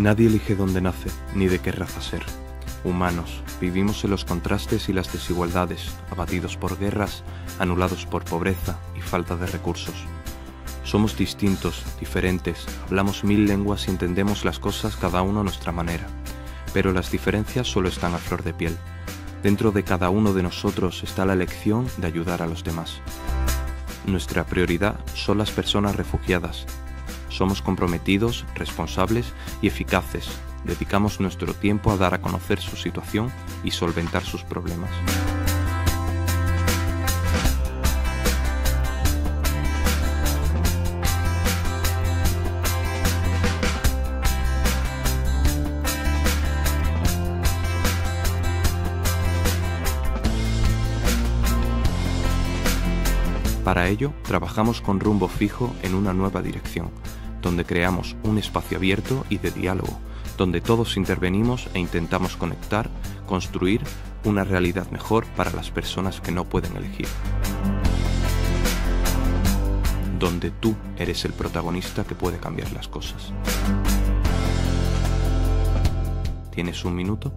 Nadie elige dónde nace, ni de qué raza ser. Humanos, vivimos en los contrastes y las desigualdades, abatidos por guerras, anulados por pobreza y falta de recursos. Somos distintos, diferentes, hablamos 1000 lenguas y entendemos las cosas cada uno a nuestra manera. Pero las diferencias solo están a flor de piel. Dentro de cada uno de nosotros está la elección de ayudar a los demás. Nuestra prioridad son las personas refugiadas. Somos comprometidos, responsables y eficaces. Dedicamos nuestro tiempo a dar a conocer su situación y solventar sus problemas. Para ello, trabajamos con rumbo fijo en una nueva dirección, donde creamos un espacio abierto y de diálogo, donde todos intervenimos e intentamos conectar, construir una realidad mejor para las personas que no pueden elegir. Donde tú eres el protagonista que puede cambiar las cosas. ¿Tienes un minuto?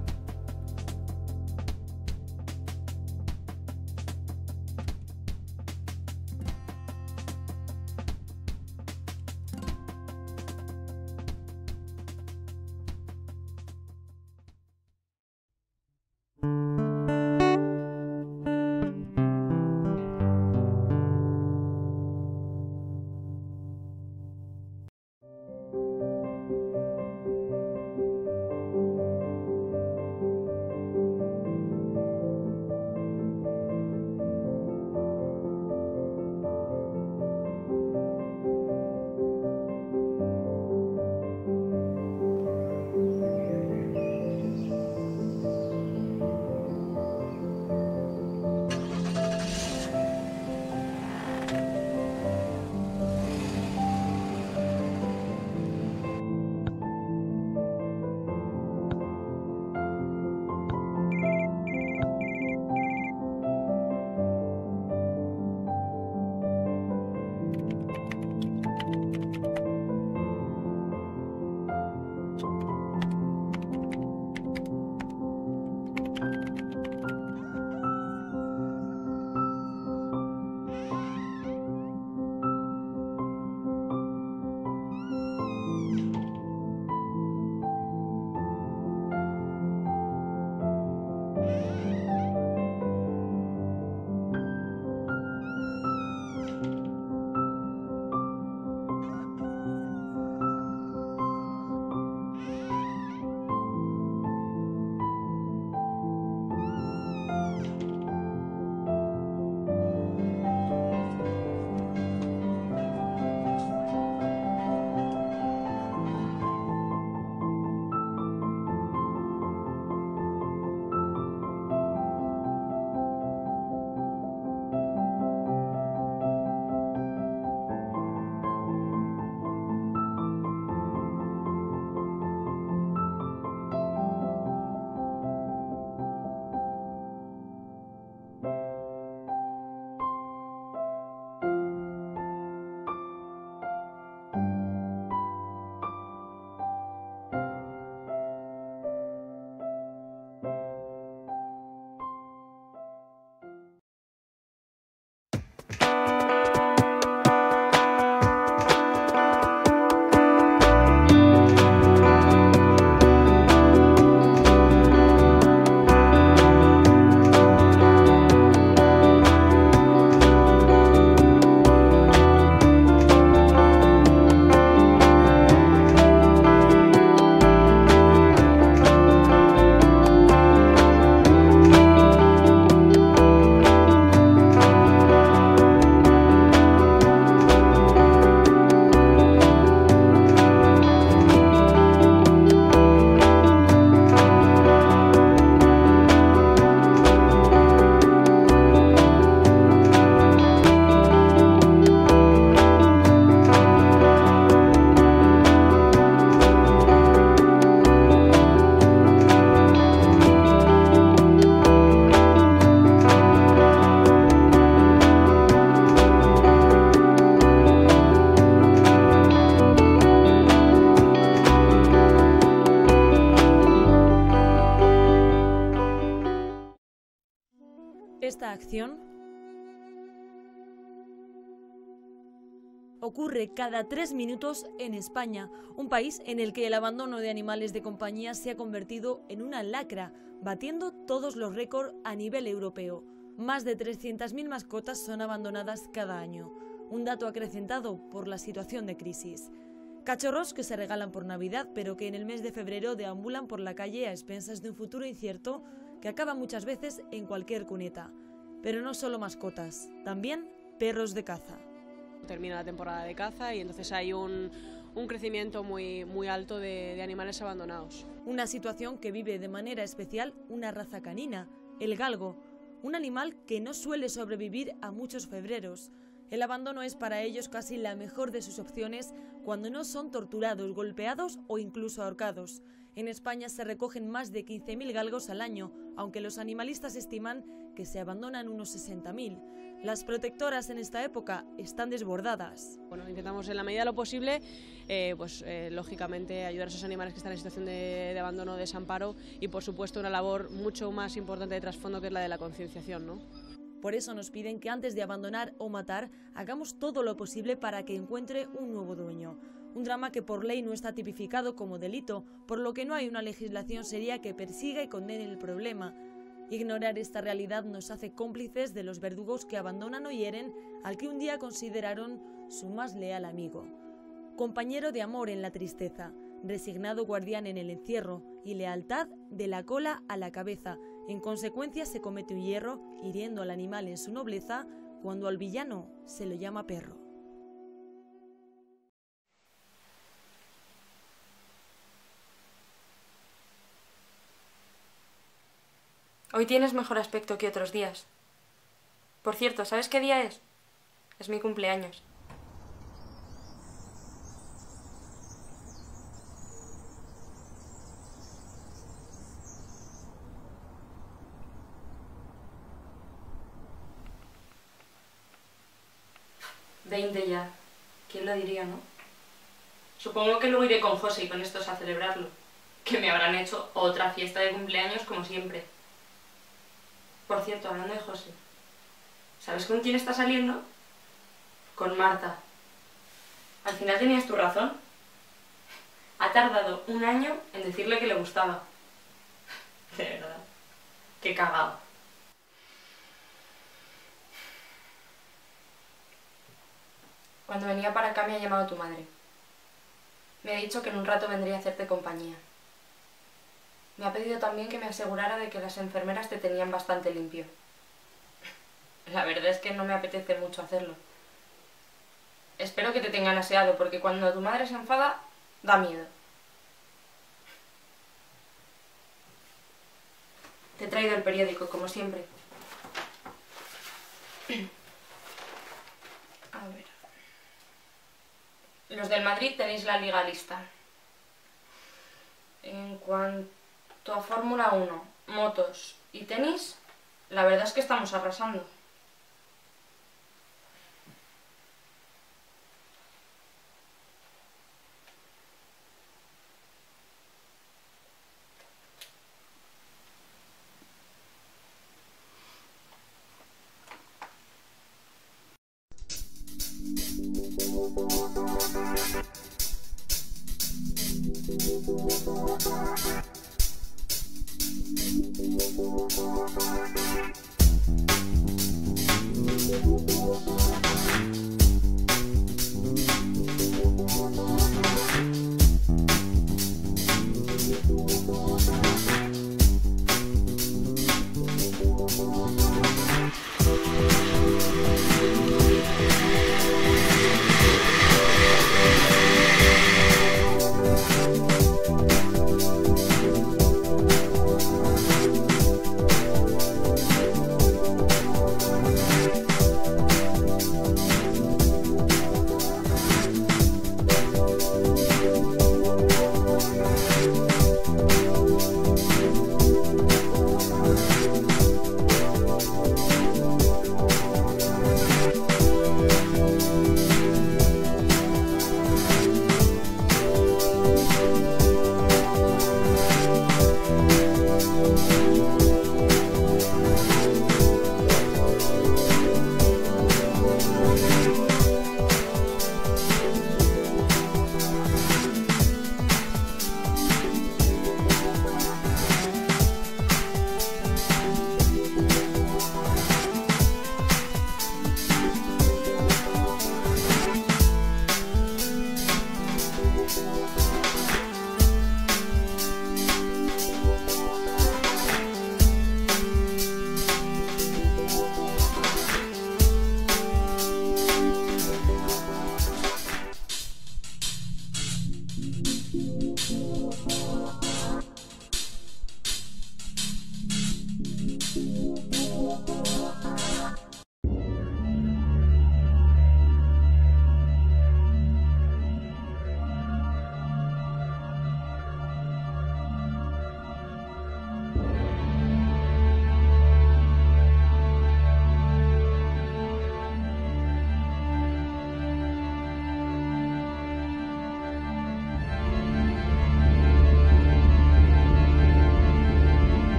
situación? Ocurre cada 3 minutos en España, un país en el que el abandono de animales de compañía se ha convertido en una lacra, batiendo todos los récords a nivel europeo. Más de 300.000 mascotas son abandonadas cada año, un dato acrecentado por la situación de crisis. Cachorros que se regalan por Navidad, pero que en el mes de febrero deambulan por la calle a expensas de un futuro incierto que acaba muchas veces en cualquier cuneta. Pero no solo mascotas, también perros de caza. Termina la temporada de caza y entonces hay un crecimiento muy alto de animales abandonados. Una situación que vive de manera especial una raza canina, el galgo, un animal que no suele sobrevivir a muchos febreros. El abandono es para ellos casi la mejor de sus opciones cuando no son torturados, golpeados o incluso ahorcados. En España se recogen más de 15.000 galgos al año, aunque los animalistas estiman que se abandonan unos 60.000. Las protectoras en esta época están desbordadas. Bueno, intentamos en la medida de lo posible, lógicamente, ayudar a esos animales que están en situación de abandono o desamparo y, por supuesto, una labor mucho más importante de trasfondo que es la de la concienciación, ¿no? Por eso nos piden que antes de abandonar o matar, hagamos todo lo posible para que encuentre un nuevo dueño. Un drama que por ley no está tipificado como delito, por lo que no hay una legislación seria que persiga y condene el problema. Ignorar esta realidad nos hace cómplices de los verdugos que abandonan o hieren al que un día consideraron su más leal amigo. Compañero de amor en la tristeza, resignado guardián en el encierro y lealtad de la cola a la cabeza. En consecuencia se comete un hierro, hiriendo al animal en su nobleza, cuando al villano se lo llama perro. Hoy tienes mejor aspecto que otros días. Por cierto, ¿sabes qué día es? Es mi cumpleaños. $20 ya. ¿Quién lo diría, no? Supongo que luego iré con José y con estos a celebrarlo. Que me habrán hecho otra fiesta de cumpleaños como siempre. Por cierto, hablando de José, ¿sabes con quién está saliendo? Con Marta. Al final tenías tu razón. Ha tardado 1 año en decirle que le gustaba. De verdad. Qué cagado. Cuando venía para acá me ha llamado tu madre. Me ha dicho que en un rato vendría a hacerte compañía. Me ha pedido también que me asegurara de que las enfermeras te tenían bastante limpio. La verdad es que no me apetece mucho hacerlo. Espero que te tengan aseado, porque cuando tu madre se enfada, da miedo. Te he traído el periódico, como siempre. A ver. Los del Madrid tenéis la liga lista. En cuanto a Fórmula 1, motos y tenis, la verdad es que estamos arrasando.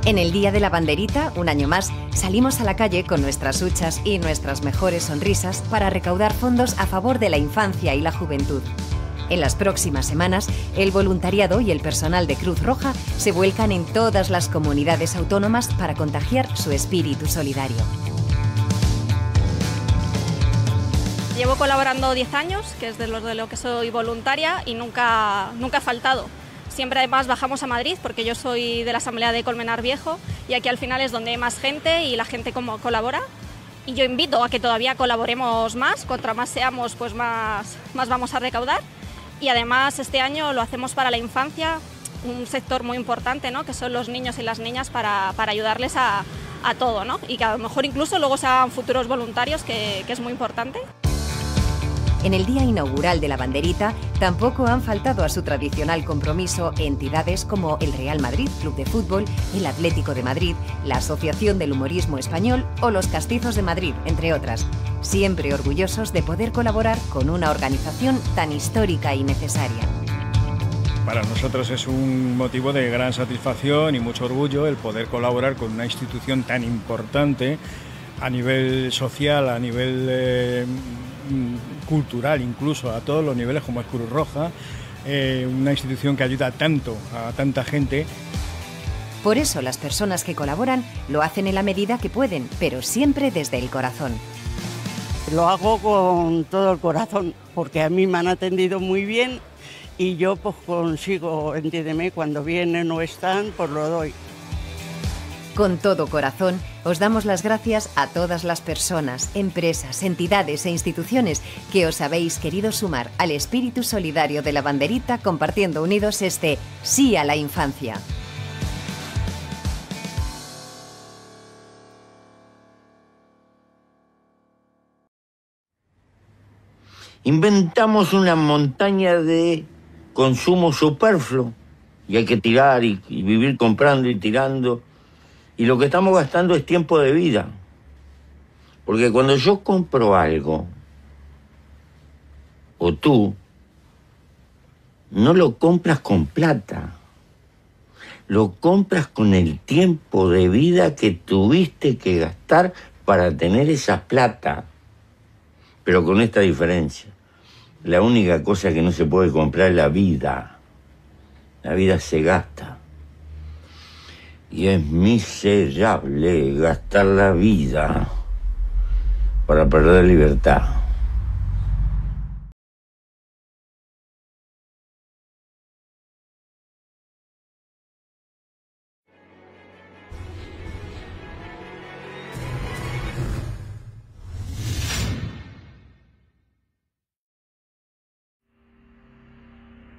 En el Día de la Banderita, un año más, salimos a la calle con nuestras huchas y nuestras mejores sonrisas para recaudar fondos a favor de la infancia y la juventud. En las próximas semanas, el voluntariado y el personal de Cruz Roja se vuelcan en todas las comunidades autónomas para contagiar su espíritu solidario. Llevo colaborando 10 años, que es de lo que soy voluntaria, y nunca he faltado. Siempre además bajamos a Madrid porque yo soy de la Asamblea de Colmenar Viejo y aquí al final es donde hay más gente y la gente como colabora. Y yo invito a que todavía colaboremos más, contra más seamos pues más vamos a recaudar. Y además este año lo hacemos para la infancia, un sector muy importante, ¿no? Que son los niños y las niñas para ayudarles a todo, ¿no? Y que a lo mejor incluso luego sean futuros voluntarios, que es muy importante. En el día inaugural de la banderita tampoco han faltado a su tradicional compromiso entidades como el Real Madrid Club de Fútbol, el Atlético de Madrid, la Asociación del Humorismo Español o los Castizos de Madrid, entre otras. Siempre orgullosos de poder colaborar con una organización tan histórica y necesaria. Para nosotros es un motivo de gran satisfacción y mucho orgullo el poder colaborar con una institución tan importante a nivel social, a nivel cultural, incluso a todos los niveles, como es Cruz Roja, una institución que ayuda tanto a tanta gente. Por eso las personas que colaboran lo hacen en la medida que pueden, pero siempre desde el corazón. Lo hago con todo el corazón, porque a mí me han atendido muy bien y yo pues consigo, entiéndeme, cuando vienen o están, pues lo doy. Con todo corazón, os damos las gracias a todas las personas, empresas, entidades e instituciones que os habéis querido sumar al espíritu solidario de la banderita, compartiendo unidos este sí a la infancia. Inventamos una montaña de consumo superfluo y hay que tirar y vivir comprando y tirando. Y lo que estamos gastando es tiempo de vida. Porque cuando yo compro algo, o tú, no lo compras con plata. Lo compras con el tiempo de vida que tuviste que gastar para tener esa plata. Pero con esta diferencia. La única cosa que no se puede comprar es la vida. La vida se gasta. Y es miserable gastar la vida para perder libertad.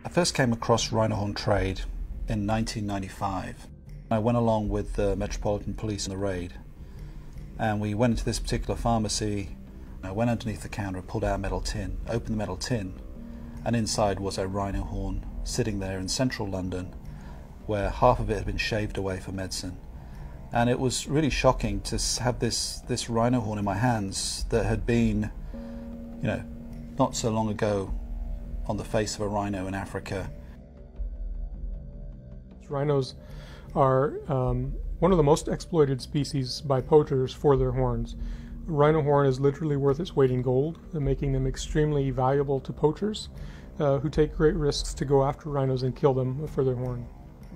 I first came across rhino horn trade in 1995. I went along with the Metropolitan Police on the raid, and we went into this particular pharmacy. I went underneath the counter and pulled out a metal tin, opened the metal tin, and inside was a rhino horn sitting there in central London, where half of it had been shaved away for medicine. And it was really shocking to have this rhino horn in my hands that had been, you know, not so long ago on the face of a rhino in Africa. Rhinos are one of the most exploited species by poachers for their horns. A rhino horn is literally worth its weight in gold, making them extremely valuable to poachers who take great risks to go after rhinos and kill them for their horn.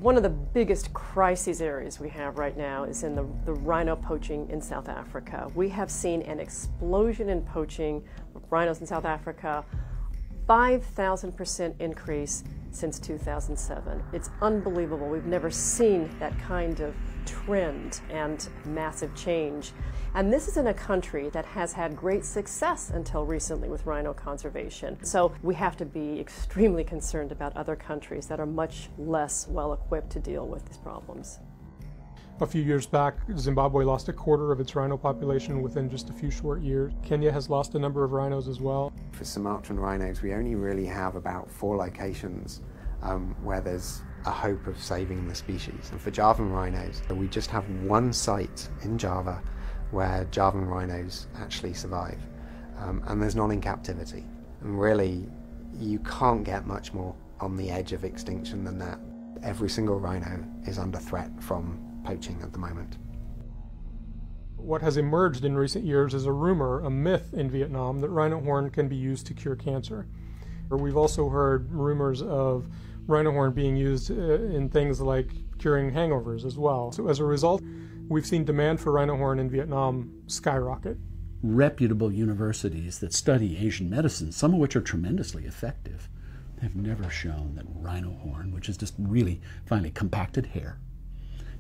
One of the biggest crisis areas we have right now is in the rhino poaching in South Africa. We have seen an explosion in poaching of rhinos in South Africa, 5,000% increase since 2007. It's unbelievable. We've never seen that kind of trend and massive change. And this is in a country that has had great success until recently with rhino conservation. So we have to be extremely concerned about other countries that are much less well equipped to deal with these problems. A few years back, Zimbabwe lost a quarter of its rhino population within just a few short years. Kenya has lost a number of rhinos as well. For Sumatran rhinos, we only really have about 4 locations where there's a hope of saving the species. And for Javan rhinos, we just have one site in Java where Javan rhinos actually survive. And there's none in captivity. And really, you can't get much more on the edge of extinction than that. Every single rhino is under threat from poaching at the moment. What has emerged in recent years is a rumor, a myth in Vietnam that rhino horn can be used to cure cancer. We've also heard rumors of rhino horn being used in things like curing hangovers as well. So as a result, we've seen demand for rhino horn in Vietnam skyrocket. Reputable universities that study Asian medicine, some of which are tremendously effective, have never shown that rhino horn, which is just really finely compacted hair,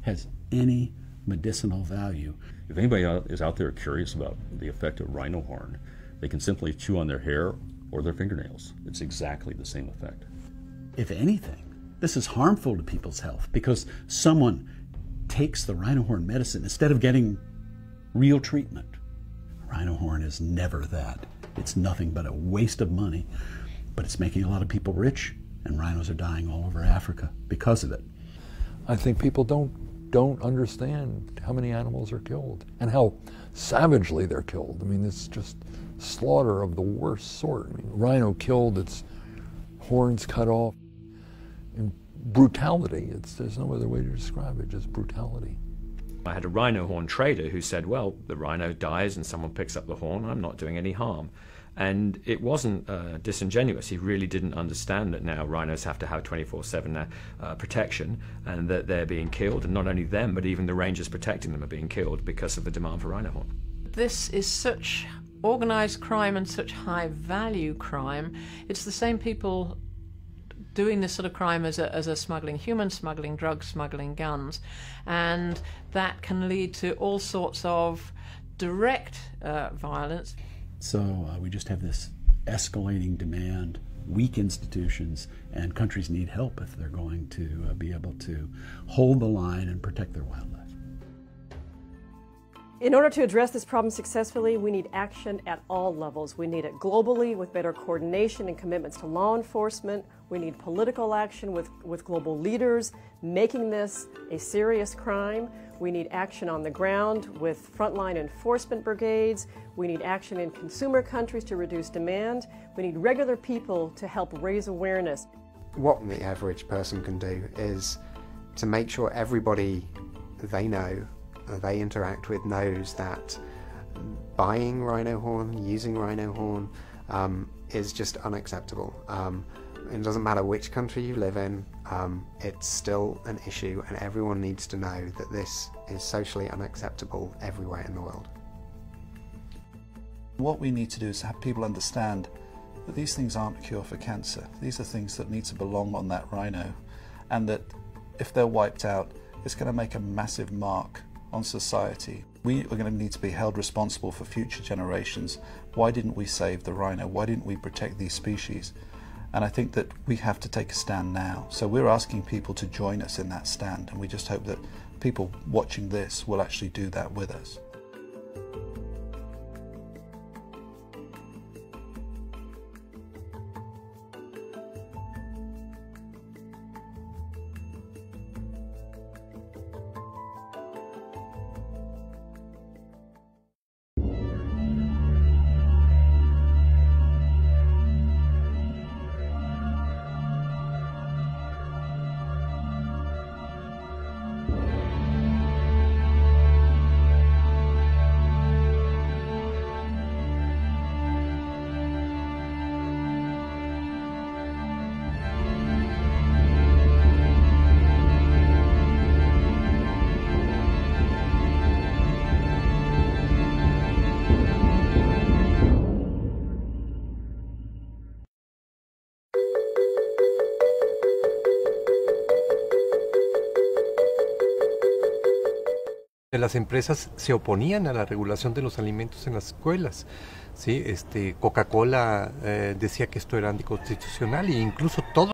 has any medicinal value. If anybody is out there curious about the effect of rhino horn, they can simply chew on their hair or their fingernails. It's exactly the same effect. If anything, this is harmful to people's health because someone takes the rhino horn medicine instead of getting real treatment. Rhino horn is never that. It's nothing but a waste of money, but it's making a lot of people rich, and rhinos are dying all over Africa because of it. I think people don't understand how many animals are killed and how savagely they're killed. I mean, it's just slaughter of the worst sort. I mean, rhino killed, its horns cut off, and brutality. There's no other way to describe it, just brutality. I had a rhino horn trader who said, well, the rhino dies and someone picks up the horn, I'm not doing any harm. And it wasn't disingenuous. He really didn't understand that now rhinos have to have 24/7 protection, and that they're being killed, and not only them, but even the rangers protecting them are being killed because of the demand for rhino horn. This is such organised crime and such high value crime. It's the same people doing this sort of crime as a smuggling, human smuggling, drug smuggling, guns, and that can lead to all sorts of direct violence. So we just have this escalating demand, weak institutions, and countries need help if they're going to be able to hold the line and protect their wildlife. In order to address this problem successfully, we need action at all levels. We need it globally with better coordination and commitments to law enforcement. We need political action with global leaders making this a serious crime. We need action on the ground with frontline enforcement brigades. We need action in consumer countries to reduce demand. We need regular people to help raise awareness. What the average person can do is to make sure everybody they know, they interact with, knows that buying rhino horn, using rhino horn is just unacceptable. It doesn't matter which country you live in, it's still an issue, and everyone needs to know that this is socially unacceptable everywhere in the world. What we need to do is have people understand that these things aren't a cure for cancer. These are things that need to belong on that rhino, and that if they're wiped out, it's going to make a massive mark on society. We are going to need to be held responsible for future generations. Why didn't we save the rhino? Why didn't we protect these species? And I think that we have to take a stand now. So we're asking people to join us in that stand, and we just hope that people watching this will actually do that with us. Las empresas se oponían a la regulación de los alimentos en las escuelas, ¿sí? Coca-Cola decía que esto era anticonstitucional, e incluso todo